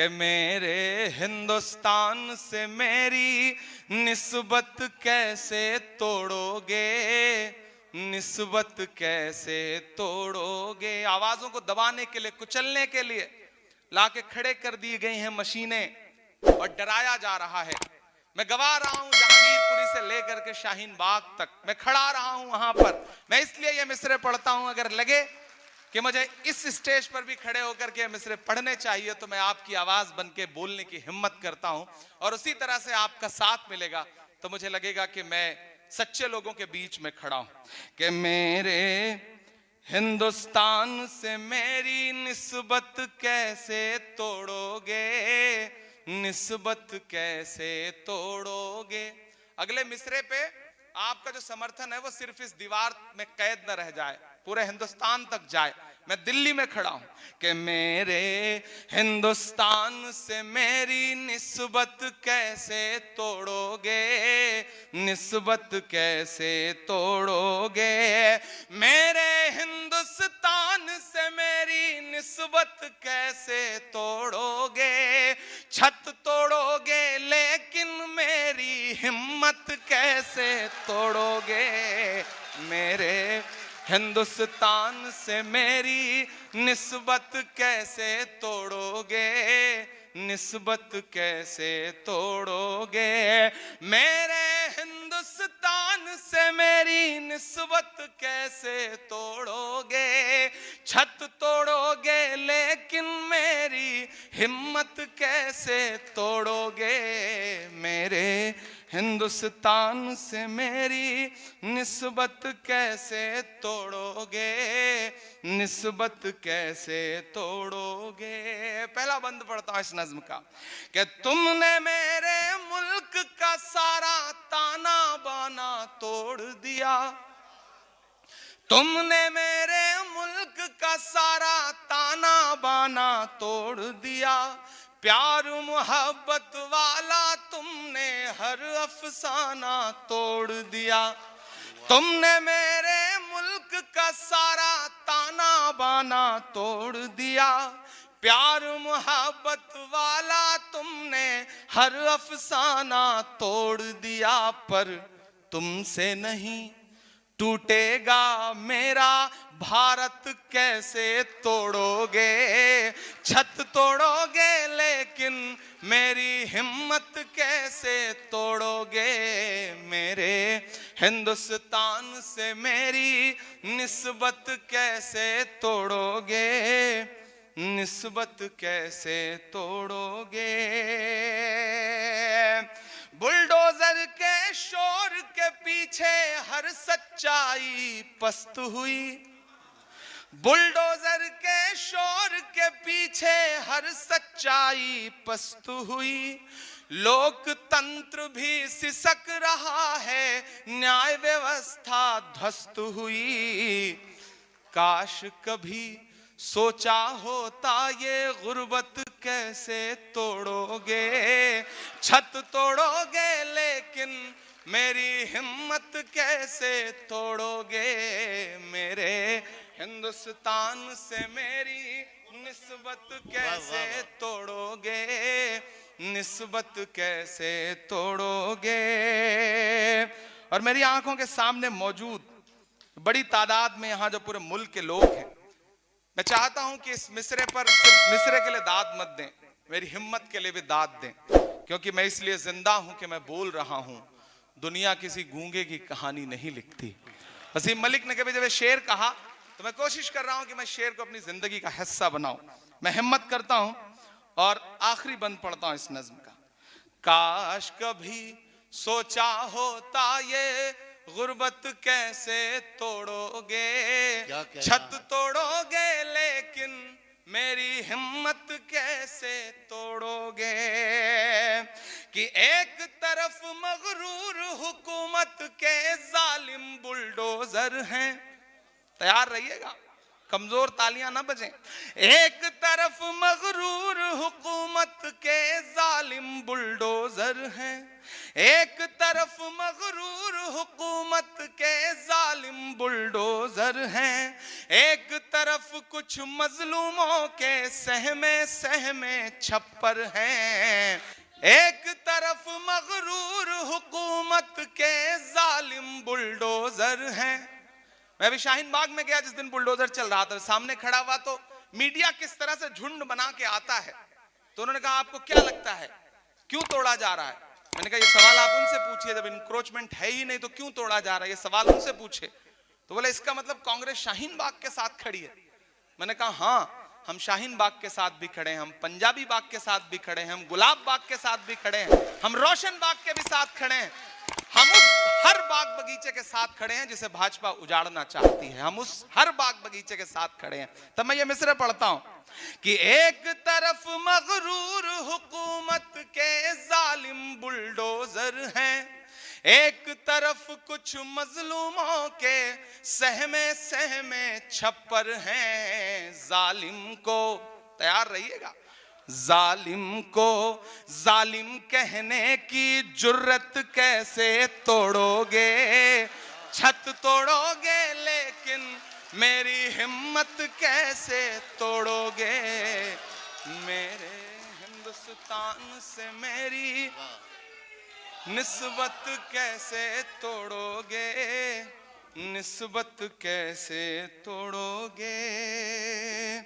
कि मेरे हिंदुस्तान से मेरी निस्बत कैसे तोड़ोगे, निस्बत कैसे तोड़ोगे। आवाजों को दबाने के लिए, कुचलने के लिए लाके खड़े कर दी गई हैं मशीनें और डराया जा रहा है। मैं गवा रहा हूं जहांगीरपुरी से लेकर के शाहीन बाग तक, मैं खड़ा रहा हूं वहां पर। मैं इसलिए ये मिसरे पढ़ता हूं, अगर लगे कि मुझे इस स्टेज पर भी खड़े होकर के मिसरे पढ़ने चाहिए तो मैं आपकी आवाज बन के बोलने की हिम्मत करता हूं। और उसी तरह से आपका साथ मिलेगा तो मुझे लगेगा कि मैं सच्चे लोगों के बीच में खड़ा हूं। कि मेरे हिंदुस्तान से मेरी निस्बत कैसे तोड़ोगे, निस्बत कैसे तोड़ोगे। अगले मिसरे पे आपका जो समर्थन है वो सिर्फ इस दीवार में कैद न रह जाए, पूरे हिंदुस्तान तक जाए। मैं दिल्ली में खड़ा हूं कि मेरे हिंदुस्तान से मेरी निस्बत कैसे तोड़ोगे, निस्बत कैसे तोड़ोगे। मेरे हिंदुस्तान से मेरी निस्बत कैसे तोड़ोगे। छत तोड़ोगे लेकिन मेरी हिम्मत कैसे तोड़ोगे। मेरे हिंदुस्तान से मेरी निस्बत कैसे तोड़ोगे, निस्बत कैसे तोड़ोगे। मेरे हिंदुस्तान से मेरी निस्बत कैसे तोड़ोगे। छत तोड़ोगे लेकिन मेरी हिम्मत कैसे तोड़ोगे। मेरे हिंदुस्तान से मेरी निस्बत कैसे तोड़ोगे, निस्बत कैसे तोड़ोगे। पहला बंद पढ़ता हूं इस नज्म का कि तुमने मेरे मुल्क का सारा ताना बाना तोड़ दिया। तुमने मेरे मुल्क का सारा ताना बाना तोड़ दिया। प्यार मोहब्बत वाला तुमने हर अफसाना तोड़ दिया। तुमने मेरे मुल्क का सारा ताना बाना तोड़ दिया। प्यार मोहब्बत वाला तुमने हर अफसाना तोड़ दिया। पर तुमसे नहीं टूटेगा मेरा भारत कैसे तोड़ोगे। छत तोड़ोगे लेकिन मेरी हिम्मत कैसे तोड़ोगे। मेरे हिंदुस्तान से मेरी निस्बत कैसे तोड़ोगे, निस्बत कैसे तोड़ोगे। बुलडोजर के शोर के पीछे हर सच्चाई पस्त हुई। बुलडोजर के शोर के पीछे हर सच्चाई पस्त हुई। लोकतंत्र भी सिसक रहा है, न्याय व्यवस्था ध्वस्त हुई। काश कभी सोचा होता ये गुर्बत कैसे तोड़ोगे। छत तोड़ोगे लेकिन मेरी हिम्मत कैसे तोड़ोगे। मेरे हिंदुस्तान से मेरी निस्बत कैसे तोड़ोगे, निस्बत कैसे तोड़ोगे। और मेरी आंखों के सामने मौजूद बड़ी तादाद में यहाँ जो पूरे मुल्क के लोग हैं, मैं चाहता हूं कि इस मिसरे पर सिर्फ मिसरे के लिए दाद मत दें, मेरी हिम्मत के लिए भी दाद दें। क्योंकि मैं इसलिए जिंदा हूं कि मैं बोल रहा हूं। दुनिया किसी गूंगे की कहानी नहीं लिखती। वसीम मलिक ने कभी जब शेर कहा तो मैं कोशिश कर रहा हूं कि मैं शेर को अपनी जिंदगी का हिस्सा बनाऊं। मैं हिम्मत करता हूं और आखिरी बंद पढ़ता हूं इस नज्म का। काश कभी सोचा होता ये गुर्बत कैसे तोड़ोगे। छत तोड़ोगे लेकिन मेरी हिम्मत कैसे तोड़ोगे। कि एक तरफ मगरूर हुकूमत के जालिम बुलडोजर हैं, तैयार रहिएगा, कमजोर तालियां ना बजें। एक तरफ मगरूर हुकूमत के जालिम बुलडोजर हैं, एक तरफ मगरूर हुकूमत के जालिम बुलडोजर हैं, एक तरफ कुछ मजलूमों के सहमे सहमे छप्पर हैं। एक तरफ मगरूर हुकूमत के जालिम बुलडोजर हैं। मैं अभी शाहीन बाग में गया जिस दिन बुलडोजर चल रहा था, सामने खड़ा हुआ तो मीडिया किस तरह से झुंड बना के आता है, तो उन्होंने कहा आपको क्या लगता है क्यों तोड़ा जा रहा है? मैंने कहा ये सवाल आप उनसे पूछिए, जब इंक्रोचमेंट है ही नहीं तो क्यों तोड़ा जा रहा है, ये सवाल उनसे पूछे। तो बोले इसका मतलब कांग्रेस शाहीन बाग के साथ खड़ी है। मैंने कहा हाँ, हम शाहीन बाग के साथ भी खड़े हैं, हम पंजाबी बाग के साथ भी खड़े हैं, हम गुलाब बाग के साथ भी खड़े हैं, हम रोशन बाग के भी साथ खड़े हैं, हम उस हर बाग बगीचे के साथ खड़े हैं जिसे भाजपा उजाड़ना चाहती है, हम उस हर बाग बगीचे के साथ खड़े हैं। तब मैं ये मिसरे पढ़ता हूं कि एक तरफ मगरूर हुकूमत के जालिम बुलडोजर हैं, एक तरफ कुछ मजलूमों के सहमे सहमे छप्पर हैं। जालिम को, तैयार रहिएगा, जालिम को जालिम कहने की जुर्रत कैसे तोड़ोगे, छत तोड़ोगे लेकिन मेरी हिम्मत कैसे तोड़ोगे, मेरे हिंदुस्तान से मेरी निस्बत कैसे तोड़ोगे, निस्बत कैसे तोड़ोगे।